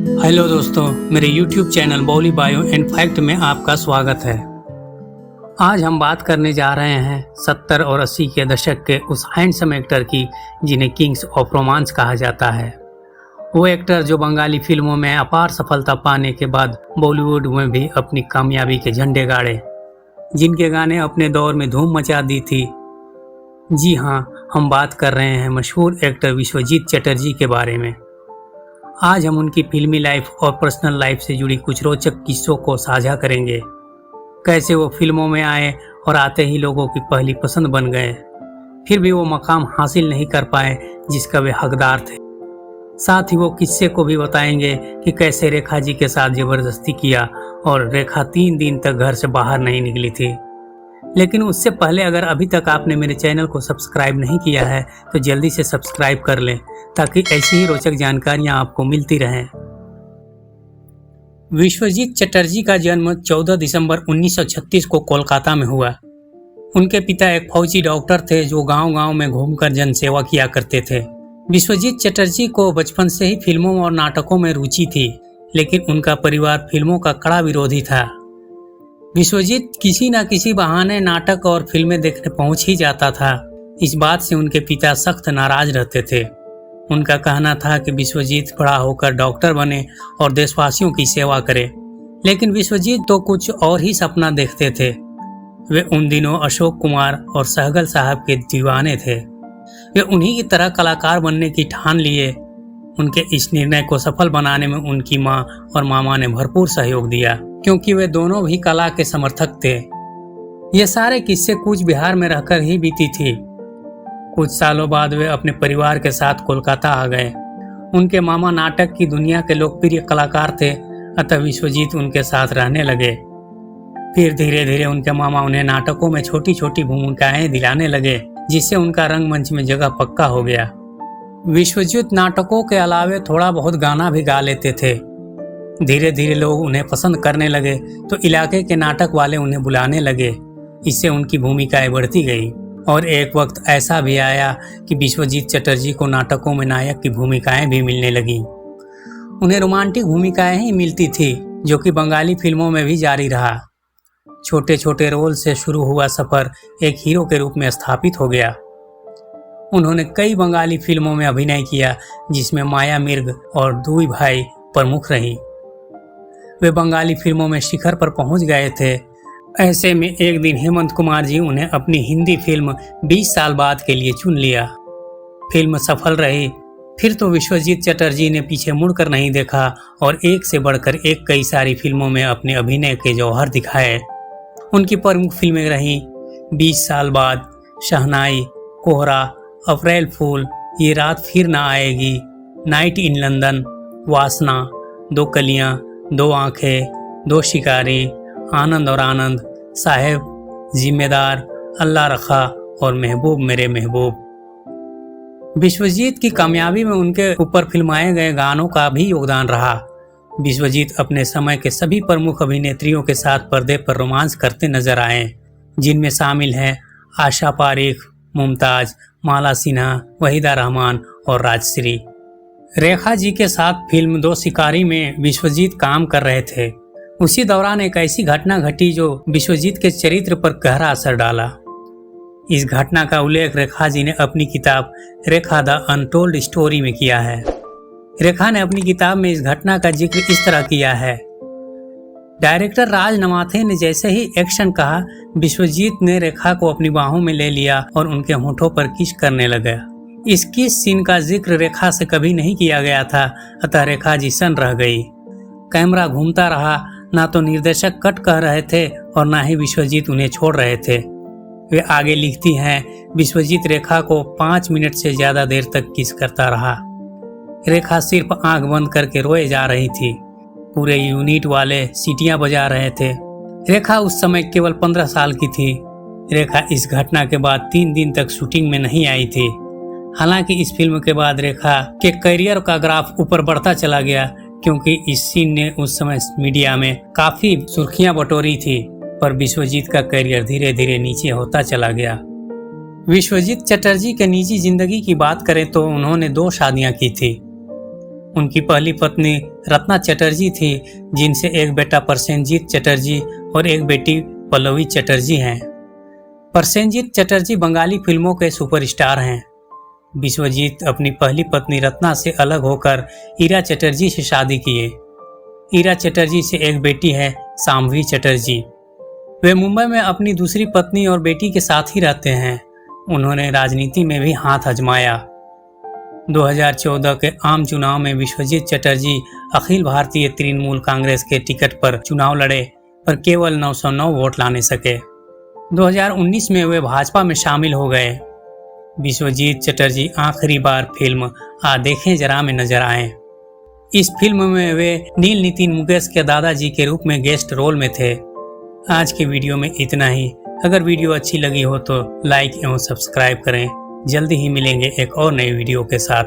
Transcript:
Hello दोस्तों, मेरे YouTube channel Bolly Bio and fact में आपका स्वागत है। आज हम बात करने जा रहे हैं 70 और 80 के दशक के उस हैंडसम एक्टर की जिन्हें किंग्स ऑफ रोमांस कहा जाता है। वो एक्टर जो बंगाली फिल्मों में अपार सफलता पाने के बाद बॉलीवुड में भी अपनी कामयाबी के झंडे गाड़े, जिनके गाने अपने दौर में धूम मचा दी थी। जी हाँ, हम बात कर रहे हैं मशहूर एक्टर विश्वजीत चटर्जी के बारे में। आज हम उनकी फिल्मी लाइफ और पर्सनल लाइफ से जुड़ी कुछ रोचक किस्सों को साझा करेंगे। कैसे वो फिल्मों में आए और आते ही लोगों की पहली पसंद बन गए, फिर भी वो मकाम हासिल नहीं कर पाए जिसका वे हकदार थे। साथ ही वो किस्से को भी बताएंगे कि कैसे रेखा जी के साथ जबरदस्ती किया और रेखा 3 दिन तक घर से बाहर नहीं निकली थी। लेकिन उससे पहले अगर अभी तक आपने मेरे चैनल को सब्सक्राइब नहीं किया है तो जल्दी से सब्सक्राइब कर लें, ताकि ऐसी ही रोचक जानकारियां आपको मिलती रहें। विश्वजीत चटर्जी का जन्म 14 दिसंबर 1936 को कोलकाता में हुआ। उनके पिता एक फौजी डॉक्टर थे जो गांव-गांव में घूमकर जनसेवा किया करते थे। विश्वजीत चटर्जी को बचपन से ही फिल्मों और नाटकों में रुचि थी, लेकिन उनका परिवार फिल्मों का कड़ा विरोधी था। विश्वजीत किसी न किसी बहाने नाटक और फिल्में देखने पहुंच ही जाता था। इस बात से उनके पिता सख्त नाराज रहते थे। उनका कहना था कि विश्वजीत बड़ा होकर डॉक्टर बने और देशवासियों की सेवा करे, लेकिन विश्वजीत तो कुछ और ही सपना देखते थे। वे उन दिनों अशोक कुमार और सहगल साहब के दीवाने थे। वे उन्हीं की तरह कलाकार बनने की ठान लिए। उनके इस निर्णय को सफल बनाने में उनकी माँ और मामा ने भरपूर सहयोग दिया, क्योंकि वे दोनों भी कला के समर्थक थे। ये सारे किस्से कूच बिहार में रहकर ही बीती थी। कुछ सालों बाद वे अपने परिवार के साथ कोलकाता आ गए। उनके मामा नाटक की दुनिया के लोकप्रिय कलाकार थे, अतः विश्वजीत उनके साथ रहने लगे। फिर धीरे धीरे उनके मामा उन्हें नाटकों में छोटी छोटी भूमिकाएं दिलाने लगे, जिससे उनका रंगमंच में जगह पक्का हो गया। विश्वजीत नाटकों के अलावे थोड़ा बहुत गाना भी गा लेते थे। धीरे धीरे लोग उन्हें पसंद करने लगे तो इलाके के नाटक वाले उन्हें बुलाने लगे। इससे उनकी भूमिकाएं बढ़ती गई और एक वक्त ऐसा भी आया कि विश्वजीत चटर्जी को नाटकों में नायक की भूमिकाएं भी मिलने लगी। उन्हें रोमांटिक भूमिकाएं ही मिलती थी, जो कि बंगाली फिल्मों में भी जारी रहा। छोटे छोटे रोल से शुरू हुआ सफर एक हीरो के रूप में स्थापित हो गया। उन्होंने कई बंगाली फिल्मों में अभिनय किया, जिसमें माया मिर्ग और दुई भाई प्रमुख रही। वे बंगाली फिल्मों में शिखर पर पहुंच गए थे। ऐसे में एक दिन हेमंत कुमार जी उन्हें अपनी हिंदी फिल्म 20 साल बाद के लिए चुन लिया। फिल्म सफल रही। फिर तो विश्वजीत चटर्जी ने पीछे मुड़कर नहीं देखा और एक से बढ़कर एक कई सारी फिल्मों में अपने अभिनय के जौहर दिखाए। उनकी प्रमुख फिल्में रहीं 20 साल बाद, शहनाई, कोहरा, अप्रैल फूल, ये रात फिर ना आएगी, नाइट इन लंदन, वासना, दो कलियां, दो आंखें, दो शिकारी, आनंद और आनंद, साहेब, जिम्मेदार, अल्लाह रखा और महबूब मेरे महबूब। विश्वजीत की कामयाबी में उनके ऊपर फिल्माए गए गानों का भी योगदान रहा। विश्वजीत अपने समय के सभी प्रमुख अभिनेत्रियों के साथ पर्दे पर रोमांस करते नजर आए, जिनमें शामिल हैं आशा पारेख, मुमताज, माला सिन्हा, वहीदा रहमान और राजश्री। रेखा जी के साथ फिल्म दो शिकारी में विश्वजीत काम कर रहे थे। उसी दौरान एक ऐसी घटना घटी जो विश्वजीत के चरित्र पर गहरा असर डाला। इस घटना का उल्लेख रेखा जी ने अपनी किताब रेखा द अनटोल्ड स्टोरी में किया है। रेखा ने अपनी किताब में इस घटना का जिक्र इस तरह किया है। डायरेक्टर राज नमाथे ने जैसे ही एक्शन कहा, विश्वजीत ने रेखा को अपनी बाहों में ले लिया और उनके होठों पर किस करने लगा। इस किस सीन का जिक्र रेखा से कभी नहीं किया गया था, अतः रेखा जी सन रह गई। कैमरा घूमता रहा, ना तो निर्देशक कट कह रहे थे और ना ही विश्वजीत उन्हें छोड़ रहे थे। वे आगे लिखती हैं, विश्वजीत रेखा को 5 मिनट से ज्यादा देर तक किस करता रहा। रेखा सिर्फ आंख बंद करके रोए जा रही थी। पूरे यूनिट वाले सीटियां बजा रहे थे। रेखा उस समय केवल 15 साल की थी। रेखा इस घटना के बाद 3 दिन तक शूटिंग में नहीं आई थी। हालांकि इस फिल्म के बाद रेखा के करियर का ग्राफ ऊपर बढ़ता चला गया, क्योंकि इस सीन ने उस समय मीडिया में काफी सुर्खियां बटोरी थी, पर विश्वजीत का करियर धीरे धीरे नीचे होता चला गया। विश्वजीत चटर्जी के निजी जिंदगी की बात करें तो उन्होंने 2 शादियां की थी। उनकी पहली पत्नी रत्ना चटर्जी थी, जिनसे एक बेटा प्रसेनजीत चटर्जी और एक बेटी पल्लवी चटर्जी हैं। प्रसेनजीत चटर्जी बंगाली फिल्मों के सुपरस्टार हैं। विश्वजीत अपनी पहली पत्नी रत्ना से अलग होकर ईरा चटर्जी से शादी किए। ईरा चटर्जी से एक बेटी है शाम्भवी चटर्जी। वे मुंबई में अपनी दूसरी पत्नी और बेटी के साथ ही रहते हैं। उन्होंने राजनीति में भी हाथ आजमाया। 2014 के आम चुनाव में विश्वजीत चटर्जी अखिल भारतीय तृणमूल कांग्रेस के टिकट पर चुनाव लड़े, पर केवल 909 वोट लाने सके। 2019 में वे भाजपा में शामिल हो गए। विश्वजीत चटर्जी आखिरी बार फिल्म आ देखें जरा में नजर आए। इस फिल्म में वे नील नितिन मुकेश के दादाजी के रूप में गेस्ट रोल में थे। आज के वीडियो में इतना ही। अगर वीडियो अच्छी लगी हो तो लाइक एवं सब्सक्राइब करें। जल्दी ही मिलेंगे एक और नई वीडियो के साथ।